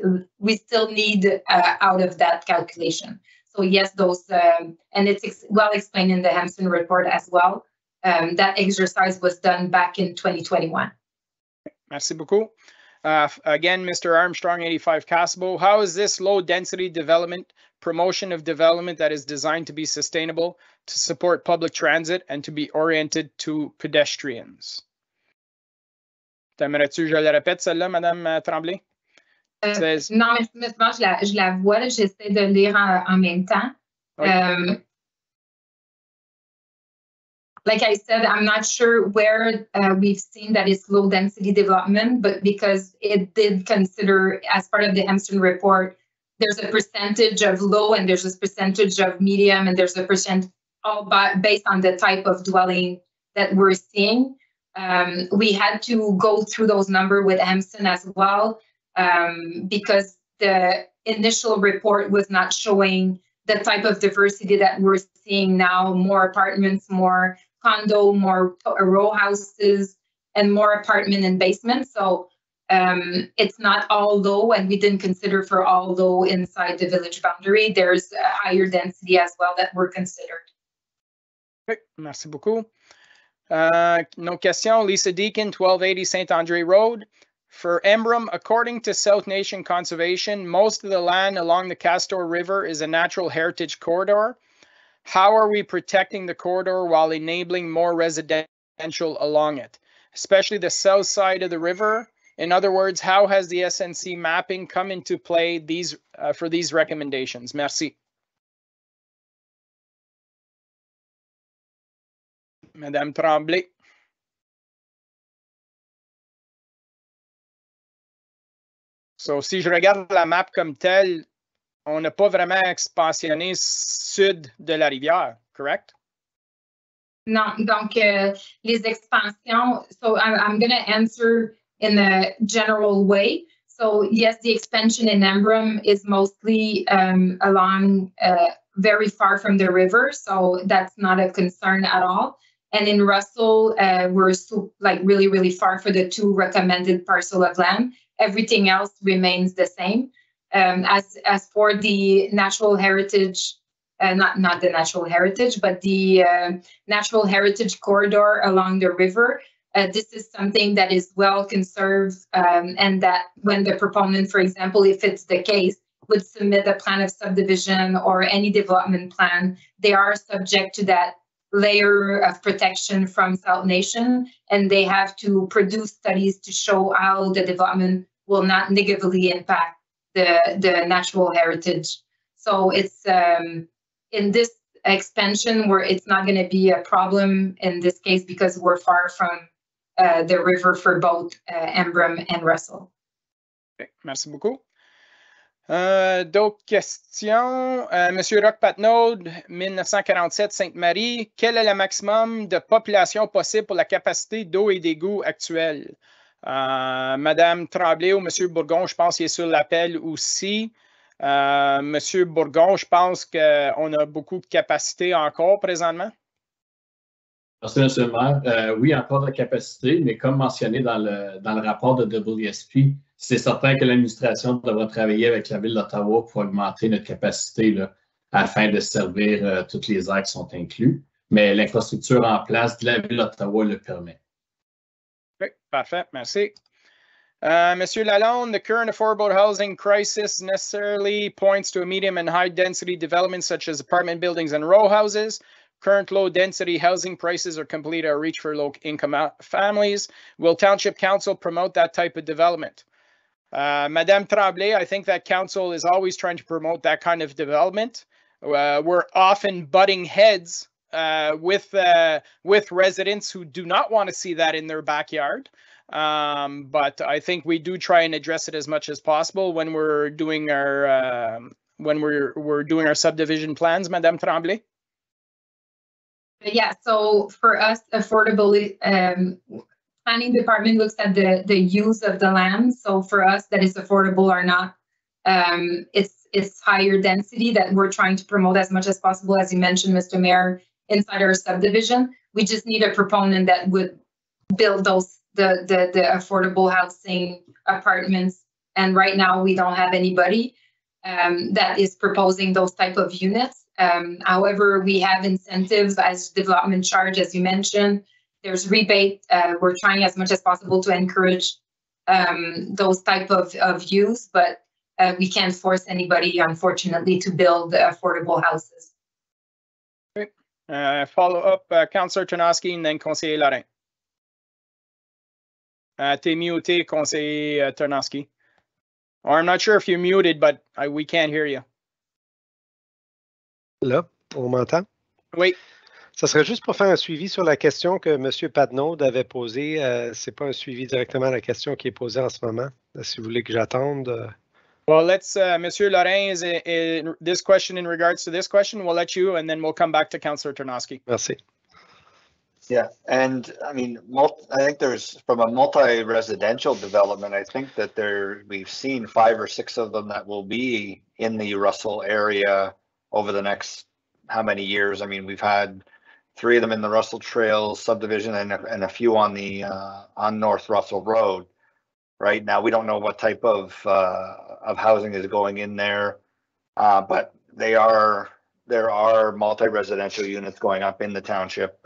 of that calculation. So yes, those, and it's well explained in the Hampson report as well. That exercise was done back in 2021. Merci beaucoup. Again, Mr. Armstrong, 85 Casbo. How is this low density development, promotion of development that is designed to be sustainable, to support public transit, and to be oriented to pedestrians? T'aimerais-tu que je la répète celle-là, Madame Tremblay? Non, mais je la vois, j'essaie de lire en même temps. Oui. Like I said, I'm not sure where we've seen that it's low density development, but because it did consider, as part of the Emerson report, there's a percentage of low and there's a percentage of medium and there's a percent all based on the type of dwelling that we're seeing. We had to go through those numbers with Emerson as well, because the initial report was not showing the type of diversity that we're seeing now, more apartments, more condo, more row houses, and more apartment and basement. So it's not all low, and we didn't consider for all low inside the village boundary. There's a higher density as well that were considered. Okay, merci beaucoup. No question. Lisa Deacon, 1280 St. Andre Road. For Emblem, according to South Nation Conservation, most of the land along the Castor River is a natural heritage corridor. How are we protecting the corridor while enabling more residential along it, especially the south side of the river? In other words, how has the SNC mapping come into play for these recommendations? Merci. Madame Tremblay. So, si je regarde la map comme telle, on n'a pas vraiment expansionné sud de la rivière, correct? Non, donc les expansions, so I'm going to answer in a general way. So yes, the expansion in Emblem is mostly along very far from the river, so that's not a concern at all. And in Russell, we're still like really, really far for the 2 recommended parcel of land. Everything else remains the same. As for the natural heritage, not the natural heritage, but the natural heritage corridor along the river, this is something that is well conserved, and that when the proponent, for example, if it's the case, would submit a plan of subdivision or any development plan, they are subject to that layer of protection from Salt Nation, and they have to produce studies to show how the development will not negatively impact the natural heritage. So it's in this expansion where it's not going to be a problem in this case because we're far from the river for both Embrun and Russell. Okay, merci beaucoup. D'autres questions? Monsieur Roch-Patnaud, 1947, Sainte-Marie. Quel est le maximum de population possible pour la capacité d'eau et d'égout actuelle? Madame Tremblay ou Monsieur Bourgon, je pense qu'il est sur l'appel aussi. Monsieur Bourgon, je pense qu'on a beaucoup de capacité encore présentement. Merci, Monsieur le maire. Oui, encore de capacité, mais comme mentionné dans le rapport de WSP, c'est certain que l'administration devra travailler avec la Ville d'Ottawa pour augmenter notre capacité là, afin de servir toutes les aires qui sont incluses. Mais l'infrastructure en place de la Ville d'Ottawa le permet. Oui, parfait, merci. Monsieur Lalonde, the current affordable housing crisis necessarily points to a medium and high density development such as apartment buildings and row houses. Current low density housing prices are completely out of reach for low income families. Will Township Council promote that type of development? Madame Tremblay, I think that council is always trying to promote that kind of development. We're often butting heads with residents who do not want to see that in their backyard. But I think we do try and address it as much as possible when we're doing our doing our subdivision plans, Madame Tremblay. Yeah, so for us, affordability, planning department looks at the use of the land. So for us, that is affordable or not. It's higher density that we're trying to promote as much as possible, as you mentioned, Mr. Mayor, inside our subdivision. We just need a proponent that would build those the affordable housing apartments. And right now we don't have anybody that is proposing those type of units. However, we have incentives as development charge, as you mentioned. There's rebate. We're trying as much as possible to encourage those type of use, but we can't force anybody, unfortunately, to build affordable houses. Okay. Follow up, Councillor Ternosky and then Conseiller Lorrain. T'es muté, Conseiller Ternosky. Or I'm not sure if you're muted, but we can't hear you. Là, on m'entend? Oui. Ça serait juste pour faire un suivi sur la question que M. Patnaud avait posée. Ce n'est pas un suivi directement à la question qui est posée en ce moment. Si vous voulez que j'attende. Well, let's, Monsieur Lorrain, is this question in regards to this question. We'll let you, and then we'll come back to Councillor Ternosky. Merci. Yeah, and I mean, I think there's from a multi-residential development, I think that we've seen 5 or 6 of them that will be in the Russell area over the next how many years. I mean, we've had 3 of them in the Russell Trails subdivision and a few on the on North Russell Road. Right now, we don't know what type of housing is going in there, but there are multi-residential units going up in the township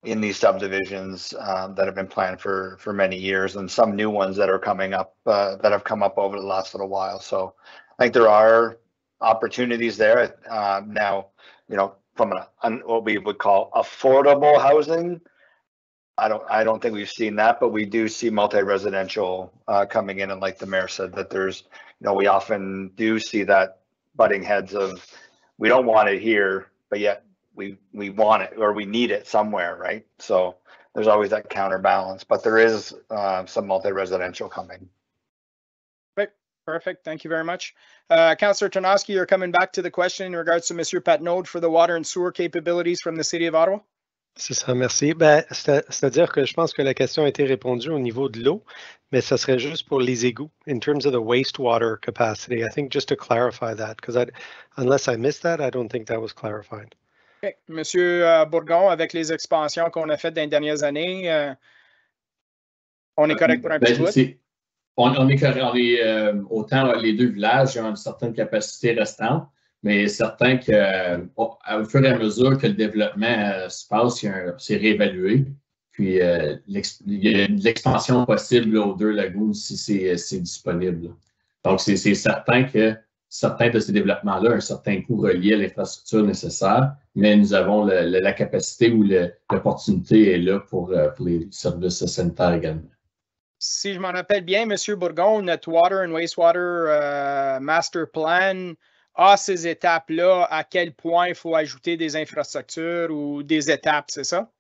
in these subdivisions that have been planned for many years, and some new ones that are coming up that have come up over the last little while. So I think there are opportunities there. Now, you know, from what we would call affordable housing, I don't think we've seen that, but we do see multi-residential coming in, and like the mayor said, that there's, you know, we often do see that butting heads of, we don't want it here, but yet we want it or we need it somewhere, right? So there's always that counterbalance, but there is some multi-residential coming. Perfect. Thank you very much. Councillor Ternosky, you're coming back to the question in regards to Monsieur Patnaud for the water and sewer capabilities from the City of Ottawa. C'est ça, merci. C'est-à-dire que je pense que la question a été répondue au niveau de l'eau, mais ça serait juste pour les égouts, in terms of the wastewater capacity. I think just to clarify that, because unless I missed that, I don't think that was clarified. Okay. Monsieur Bourgon, avec les expansions qu'on a faites dans les dernières années, on est correct pour un petit bout? On est correct. Autant les deux villages ont une certaine capacité restante, mais certain que au fur et à mesure que le développement se passe, c'est réévalué. Puis il y a l'expansion possible aux deux lagoons si c'est disponible. Donc, c'est certain que certains de ces développements-là ont un certain coût relié à l'infrastructure nécessaire, mais nous avons la capacité ou l'opportunité est là pour les services sanitaires également. Si je m'en rappelle bien, M. Bourgon, notre Water and Wastewater Master Plan a ces étapes-là, à quel point il faut ajouter des infrastructures ou des étapes, c'est ça?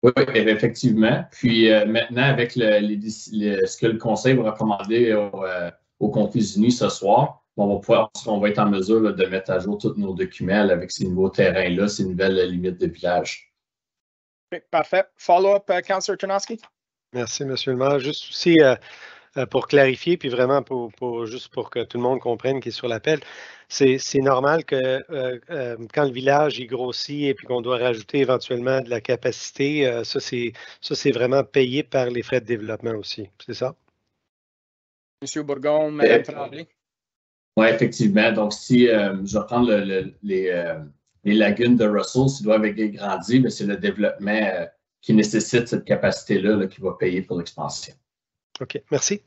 Oui, effectivement. Puis maintenant, avec ce que le conseil va recommander aux conflits unis ce soir, on va être en mesure là, de mettre à jour tous nos documents avec ces nouveaux terrains-là, ces nouvelles limites de village. Okay, parfait. Follow-up, Councillor Tarnowski? Merci, M. le maire. Juste aussi pour clarifier, puis vraiment juste pour que tout le monde comprenne qui est sur l'appel, c'est normal que quand le village il grossit et puis qu'on doit rajouter éventuellement de la capacité, ça c'est vraiment payé par les frais de développement aussi, c'est ça? M. Bourgon, Mme Tremblay. Oui, effectivement. Donc, si je vais prendre les lagunes de Russell, s'ils doivent être grandir, c'est le développement qui nécessite cette capacité-là qui va payer pour l'expansion. OK, merci.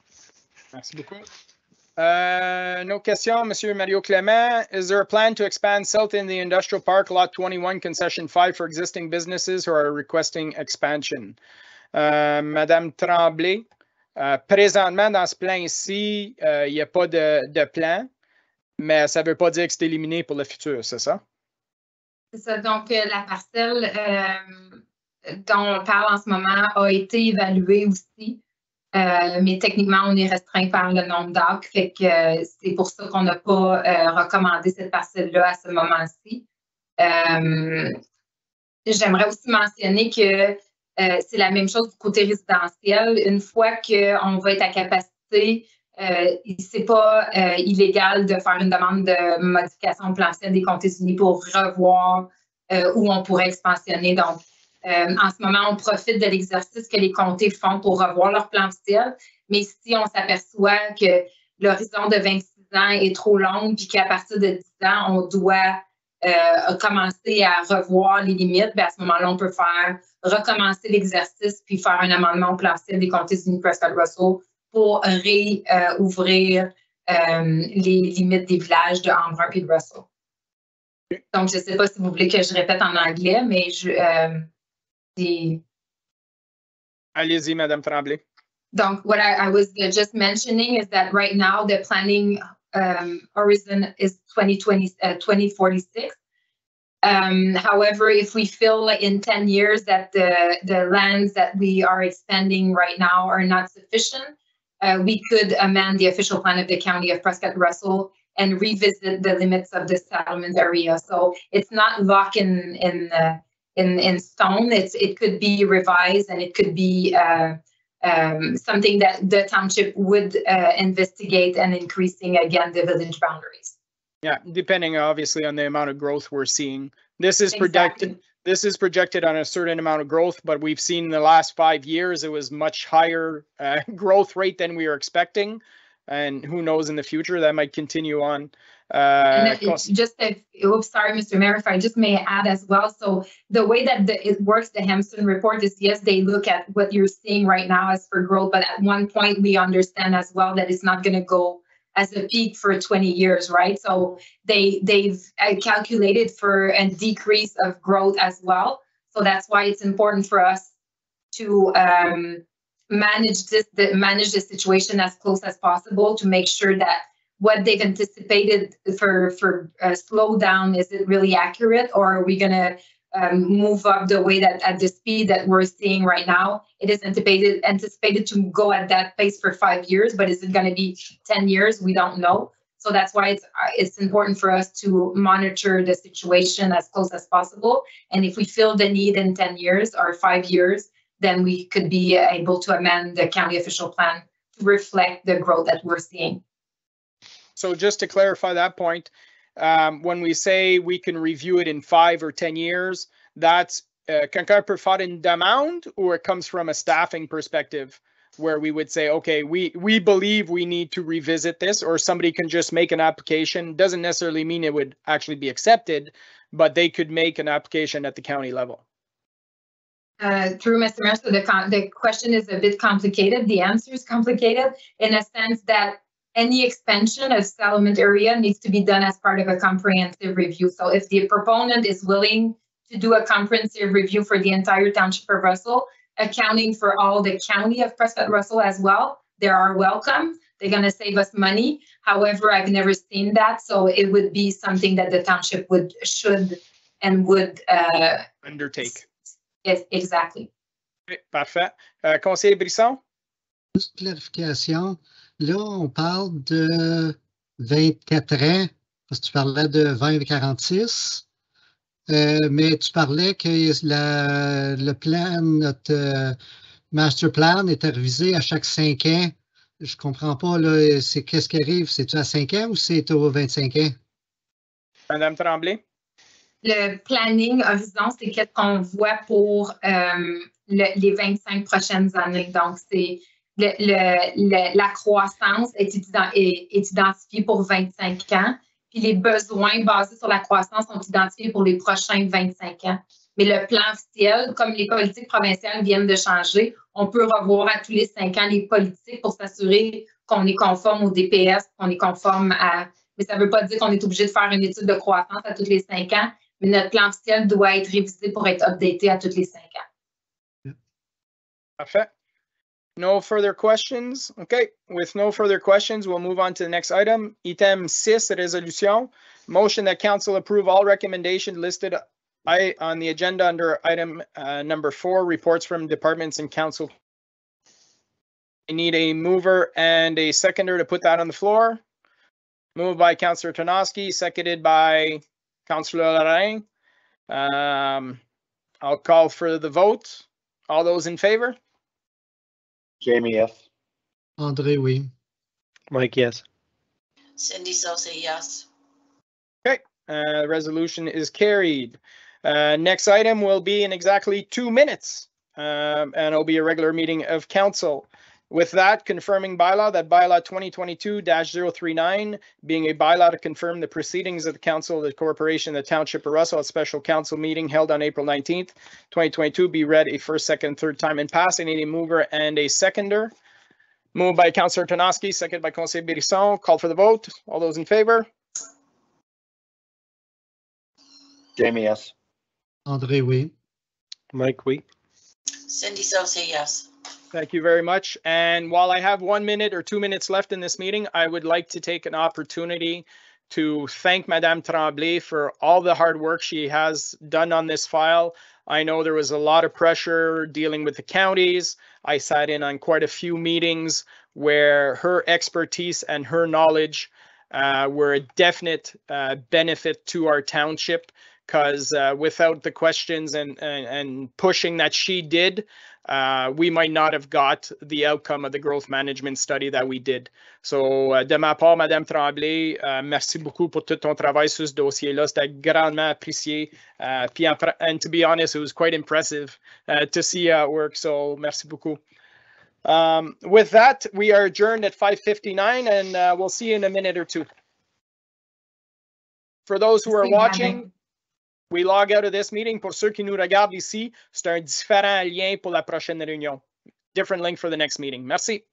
Merci beaucoup. Une autre question, M. Mario Clément. Is there a plan to expand south in the industrial park, lot 21, concession 5 for existing businesses who are requesting expansion? Madame Tremblay, présentement, dans ce plan-ci, il n'y a pas de plan, mais ça ne veut pas dire que c'est éliminé pour le futur, c'est ça? C'est ça. Donc, la parcelle dont on parle en ce moment a été évaluée aussi. Mais techniquement, on est restreint par le nombre d'acres. Fait que c'est pour ça qu'on n'a pas recommandé cette parcelle-là à ce moment-ci. J'aimerais aussi mentionner que c'est la même chose du côté résidentiel. Une fois qu'on va être à capacité, c'est pas illégal de faire une demande de modification planifiée des comtés unis pour revoir où on pourrait expansionner. Donc, en ce moment, on profite de l'exercice que les comtés font pour revoir leur plan ciel. Mais si on s'aperçoit que l'horizon de 26 ans est trop long puis qu'à partir de 10 ans, on doit commencer à revoir les limites, bien à ce moment-là, on peut recommencer l'exercice puis faire un amendement au plan ciel des comtés unis Prescott-Russell pour réouvrir les limites des villages de Embrun et de Russell. Donc, je ne sais pas si vous voulez que je répète en anglais, mais Allez-y, Madame Tremblay. Donc, what I was just mentioning is that right now the planning horizon is 2046. However, if we feel like in 10 years that the lands that we are expanding right now are not sufficient, we could amend the official plan of the County of Prescott-Russell and revisit the limits of the settlement area. So it's not locked in stone. It could be revised, and it could be something that the township would investigate and increasing again the village boundaries. Yeah, depending obviously on the amount of growth we're seeing. This is Exactly. This is projected on a certain amount of growth, but we've seen in the last 5 years it was much higher growth rate than we were expecting, and who knows in the future that might continue on. Sorry, Mr. Mayor, if I just may add as well. So the way that it works, the Hampson report is, yes, they look at what you're seeing right now as for growth, but at one point we understand as well that it's not going to go as a peak for 20 years, right? So they've calculated for a decrease of growth as well. So that's why it's important for us to manage the situation as close as possible to make sure that what they've anticipated for a slowdown, is it really accurate, or are we going to move up the way that at the speed that we're seeing right now? It is anticipated to go at that pace for 5 years, but is it going to be 10 years? We don't know. So that's why it's important for us to monitor the situation as close as possible. And if we feel the need in 10 years or 5 years, then we could be able to amend the county official plan to reflect the growth that we're seeing. So just to clarify that point, when we say we can review it in 5 or 10 years, that's quelqu'un peut faire une demande, or it comes from a staffing perspective where we would say, okay, we believe we need to revisit this, or somebody can just make an application. Doesn't necessarily mean it would actually be accepted, but they could make an application at the county level. Through Mr. Mayor, so the question is a bit complicated. The answer is complicated in a sense that any expansion of settlement area needs to be done as part of a comprehensive review. So if the proponent is willing to do a comprehensive review for the entire township of Russell, accounting for all the county of Prescott Russell as well, they are welcome. They're going to save us money. However, I've never seen that, so it would be something that the township should undertake. Yes, exactly. Okay, parfait. Conseiller Brisson? Juste clarification. Là, on parle de 24 ans, parce que tu parlais de 2046, mais tu parlais que le plan, notre master plan est révisé à chaque 5 ans. Je comprends pas, là, c'est qu'est-ce qui arrive? C'est-tu à 5 ans ou c'est aux 25 ans? Madame Tremblay? Le planning horizon, c'est qu'est-ce qu'on voit pour les 25 prochaines années. Donc, c'est la croissance est identifiée pour 25 ans, puis les besoins basés sur la croissance sont identifiés pour les prochains 25 ans. Mais le plan officiel, comme les politiques provinciales viennent de changer, on peut revoir à tous les 5 ans les politiques pour s'assurer qu'on est conforme au DPS, qu'on est conforme à... Mais ça ne veut pas dire qu'on est obligé de faire une étude de croissance à tous les 5 ans, mais notre plan officiel doit être révisé pour être updaté à tous les 5 ans. Parfait. No further questions? Okay, with no further questions, we'll move on to the next item. Item 6, résolution. Motion that council approve all recommendations listed on the agenda under item number 4, reports from departments and council. I need a mover and a seconder to put that on the floor. Moved by Councillor Tarnowski, seconded by Councillor Lorrain. I'll call for the vote. All those in favor? Jamie, yes. André, oui. Mike, yes. Cindy Sosa, yes. Okay, resolution is carried. Next item will be in exactly 2 minutes, and it'll be a regular meeting of council. With that, confirming bylaw, that bylaw 2022-039 being a bylaw to confirm the proceedings of the council of the corporation, the township of Russell, a special council meeting held on April 19th, 2022, be read a first, second, third time and pass. I need a mover and a seconder. Moved by Councillor Tarnowski, seconded by Conseiller Brisson. Call for the vote. All those in favor? Jamie, yes. André, oui. Mike, oui. Cindy Sosa, yes. Thank you very much. And while I have 1 minute or 2 minutes left in this meeting, I would like to take an opportunity to thank Madame Tremblay for all the hard work she has done on this file. I know there was a lot of pressure dealing with the counties. I sat in on quite a few meetings where her expertise and her knowledge were a definite benefit to our township, because without the questions and pushing that she did, we might not have got the outcome of the growth management study that we did. So, de ma part, Madame Tremblay, merci beaucoup pour tout ton travail sur ce dossier-là. C'était grandement apprécié. And to be honest, it was quite impressive to see how it works. So, merci beaucoup. With that, we are adjourned at 5:59, and we'll see you in a minute or two. For those who are watching, we log out of this meeting. Pour ceux qui nous regardent ici, c'est un différent lien pour la prochaine réunion. Different link for the next meeting. Merci.